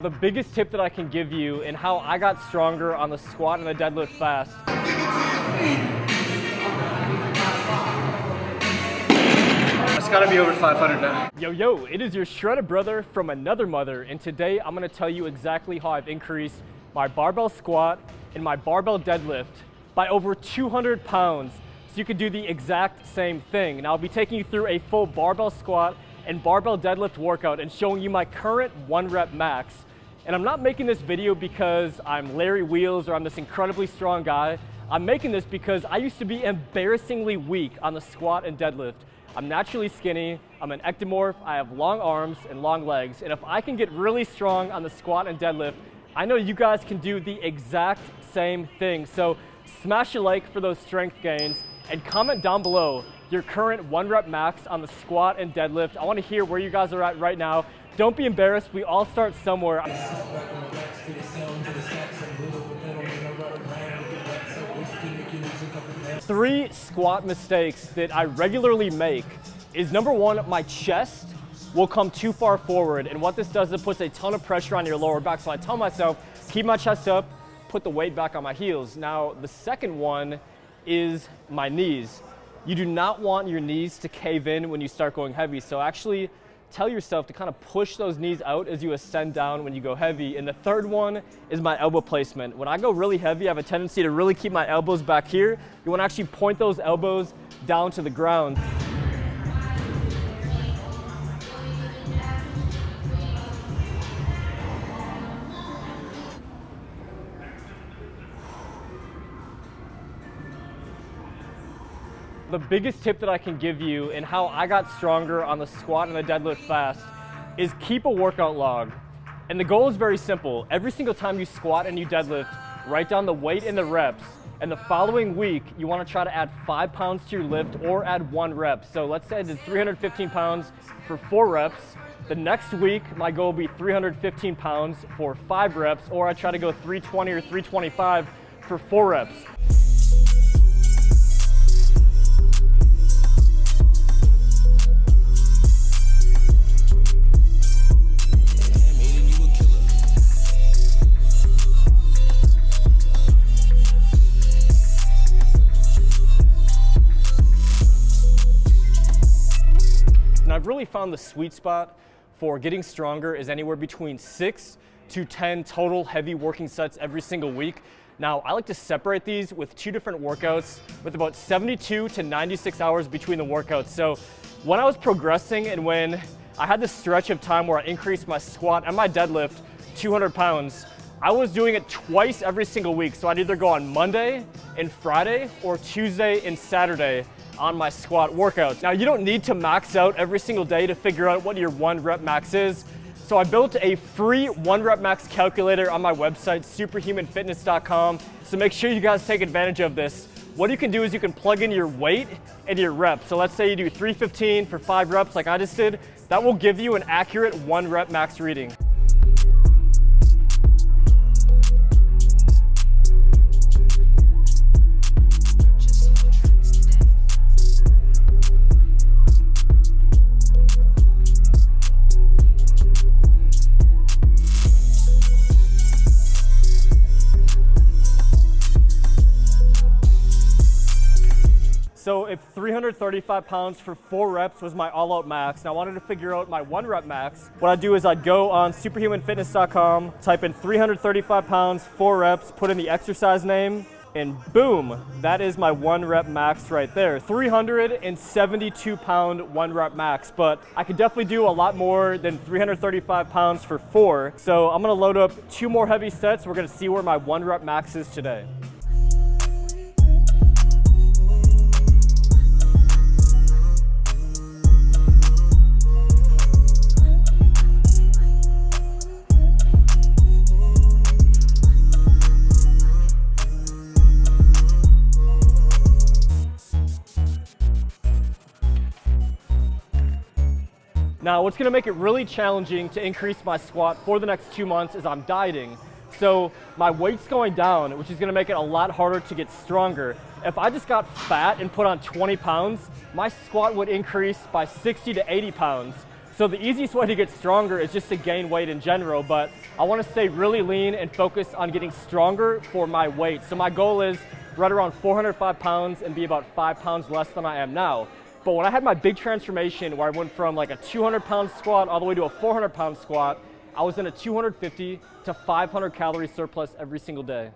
The biggest tip that I can give you and how I got stronger on the squat and the deadlift fast. It's gotta be over 500 now. Yo, it is your shredded brother from another mother, and today I'm gonna tell you exactly how I've increased my barbell squat and my barbell deadlift by over 200 pounds. So you can do the exact same thing. Now I'll be taking you through a full barbell squat and barbell deadlift workout and showing you my current 1 rep max. And I'm not making this video because I'm Larry Wheels or I'm this incredibly strong guy. I'm making this because I used to be embarrassingly weak on the squat and deadlift. I'm naturally skinny, I'm an ectomorph, I have long arms and long legs, and if I can get really strong on the squat and deadlift, I know you guys can do the exact same thing. So smash a like for those strength gains and comment down below your current 1 rep max on the squat and deadlift. I want to hear where you guys are at right now. Don't be embarrassed, we all start somewhere. 3 squat mistakes that I regularly make is number 1, my chest will come too far forward, and what this does is it puts a ton of pressure on your lower back. So I tell myself, keep my chest up, put the weight back on my heels. Now the second one is my knees. You do not want your knees to cave in when you start going heavy, so actually tell yourself to kind of push those knees out as you ascend down when you go heavy. And the third one is my elbow placement. When I go really heavy, I have a tendency to really keep my elbows back here. You want to actually point those elbows down to the ground. The biggest tip that I can give you and how I got stronger on the squat and the deadlift fast is keep a workout log. And the goal is very simple. Every single time you squat and you deadlift, write down the weight and the reps. And the following week, you want to try to add 5 pounds to your lift or add 1 rep. So let's say I did 315 pounds for 4 reps. The next week, my goal will be 315 pounds for 5 reps, or I try to go 320 or 325 for 4 reps. And I've really found the sweet spot for getting stronger is anywhere between 6 to 10 total heavy working sets every single week. Now, I like to separate these with 2 different workouts with about 72 to 96 hours between the workouts. So when I was progressing and when I had this stretch of time where I increased my squat and my deadlift 200 pounds, I was doing it twice every single week. So I'd either go on Monday and Friday or Tuesday and Saturday on my squat workouts. Now, you don't need to max out every single day to figure out what your 1 rep max is. So I built a free 1 rep max calculator on my website, superhumanfitness.com. So make sure you guys take advantage of this. What you can do is you can plug in your weight and your reps. So let's say you do 315 for 5 reps like I just did. That will give you an accurate 1 rep max reading. So if 335 pounds for 4 reps was my all-out max, and I wanted to figure out my 1 rep max, what I'd do is I'd go on superhumanfitness.com, type in 335 pounds, 4 reps, put in the exercise name, and boom, that is my 1 rep max right there. 372 pound 1 rep max, but I could definitely do a lot more than 335 pounds for 4. So I'm gonna load up 2 more heavy sets. We're gonna see where my 1 rep max is today. Now, what's gonna make it really challenging to increase my squat for the next 2 months is I'm dieting. So my weight's going down, which is gonna make it a lot harder to get stronger. If I just got fat and put on 20 pounds, my squat would increase by 60 to 80 pounds. So the easiest way to get stronger is just to gain weight in general, but I want to stay really lean and focus on getting stronger for my weight. So my goal is right around 405 pounds and be about 5 pounds less than I am now. But when I had my big transformation where I went from like a 200-pound squat all the way to a 400-pound squat, I was in a 250 to 500 calorie surplus every single day.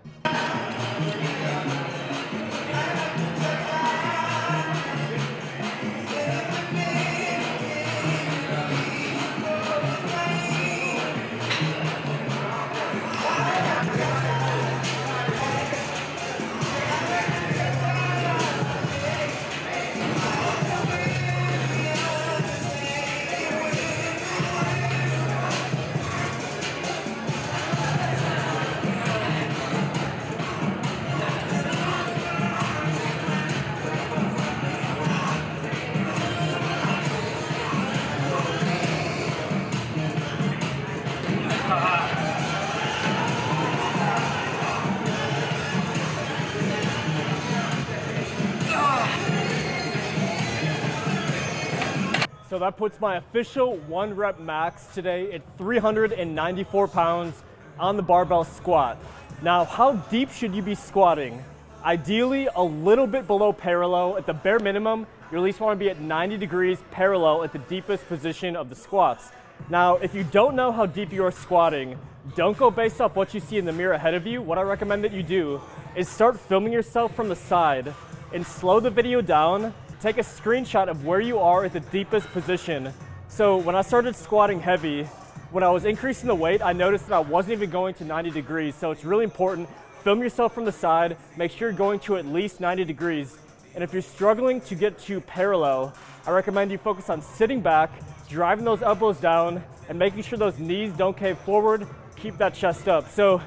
So that puts my official 1 rep max today at 394 pounds on the barbell squat. Now, how deep should you be squatting? Ideally, a little bit below parallel. At the bare minimum, you at least want to be at 90 degrees parallel at the deepest position of the squats. Now, if you don't know how deep you are squatting, don't go based off what you see in the mirror ahead of you. What I recommend that you do is start filming yourself from the side and slow the video down. Take a screenshot of where you are at the deepest position. So when I started squatting heavy, when I was increasing the weight, I noticed that I wasn't even going to 90 degrees. So it's really important, film yourself from the side, make sure you're going to at least 90 degrees. And if you're struggling to get to parallel, I recommend you focus on sitting back, driving those elbows down, and making sure those knees don't cave forward, keep that chest up. So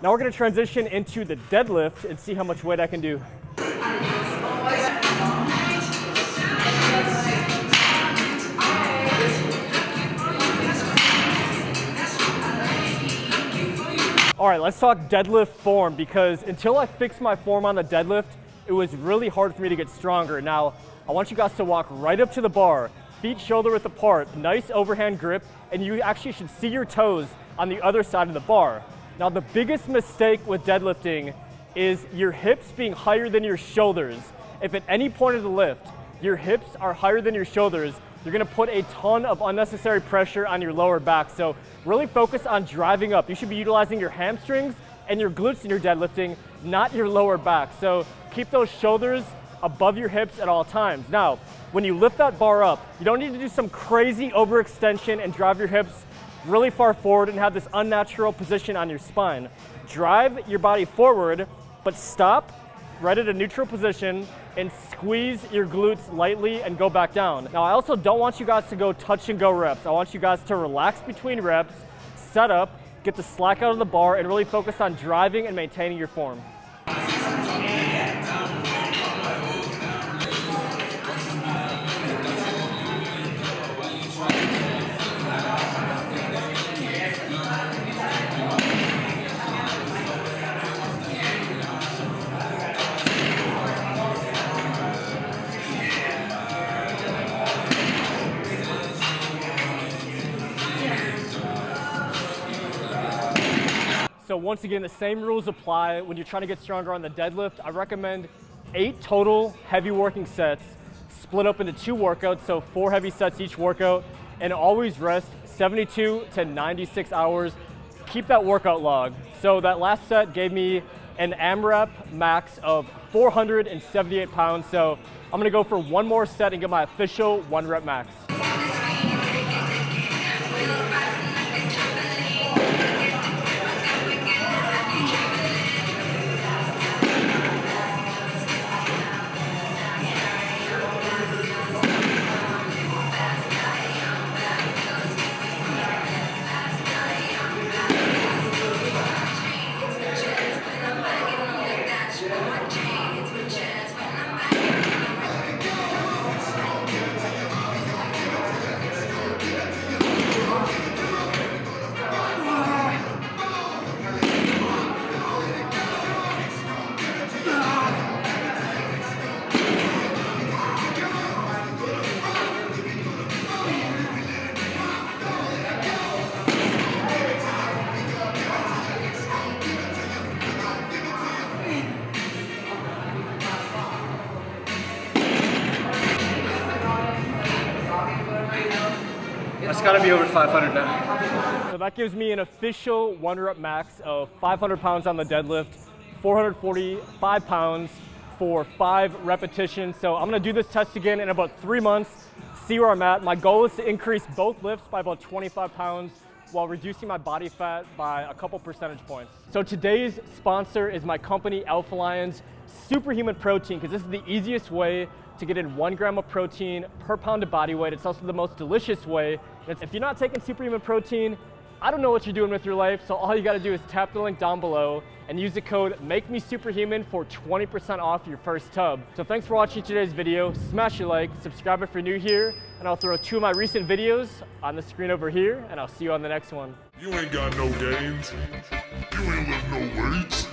now we're gonna transition into the deadlift and see how much weight I can do. All right, let's talk deadlift form, because until I fixed my form on the deadlift, it was really hard for me to get stronger. Now, I want you guys to walk right up to the bar, feet shoulder width apart, nice overhand grip, and you actually should see your toes on the other side of the bar. Now, the biggest mistake with deadlifting is your hips being higher than your shoulders. If at any point of the lift, your hips are higher than your shoulders, you're gonna put a ton of unnecessary pressure on your lower back. So really focus on driving up. You should be utilizing your hamstrings and your glutes in your deadlifting, not your lower back. So keep those shoulders above your hips at all times. Now, when you lift that bar up, you don't need to do some crazy overextension and drive your hips really far forward and have this unnatural position on your spine. Drive your body forward, but stop right at a neutral position and squeeze your glutes lightly and go back down. Now, I also don't want you guys to go touch and go reps. I want you guys to relax between reps, set up, get the slack out of the bar, and really focus on driving and maintaining your form. So once again, the same rules apply when you're trying to get stronger on the deadlift. I recommend 8 total heavy working sets, split up into 2 workouts, so 4 heavy sets each workout, and always rest 72 to 96 hours. Keep that workout log. So that last set gave me an AMRAP max of 478 pounds. So I'm gonna go for 1 more set and get my official 1 rep max. gotta be over 500 now. So that gives me an official 1-rep max of 500 pounds on the deadlift, 445 pounds for 5 repetitions. So I'm gonna do this test again in about 3 months, see where I'm at. My goal is to increase both lifts by about 25 pounds while reducing my body fat by a couple percentage points. So today's sponsor is my company, Alpha Lion's Superhuman Protein, because this is the easiest way to get in 1 gram of protein per pound of body weight. It's also the most delicious way. If you're not taking Superhuman Protein, I don't know what you're doing with your life, so all you gotta do is tap the link down below and use the code MAKEMESUPERHUMAN for 20% off your first tub. So thanks for watching today's video. Smash a like, subscribe if you're new here, and I'll throw 2 of my recent videos on the screen over here, and I'll see you on the next one. You ain't got no games. You ain't lift no weights.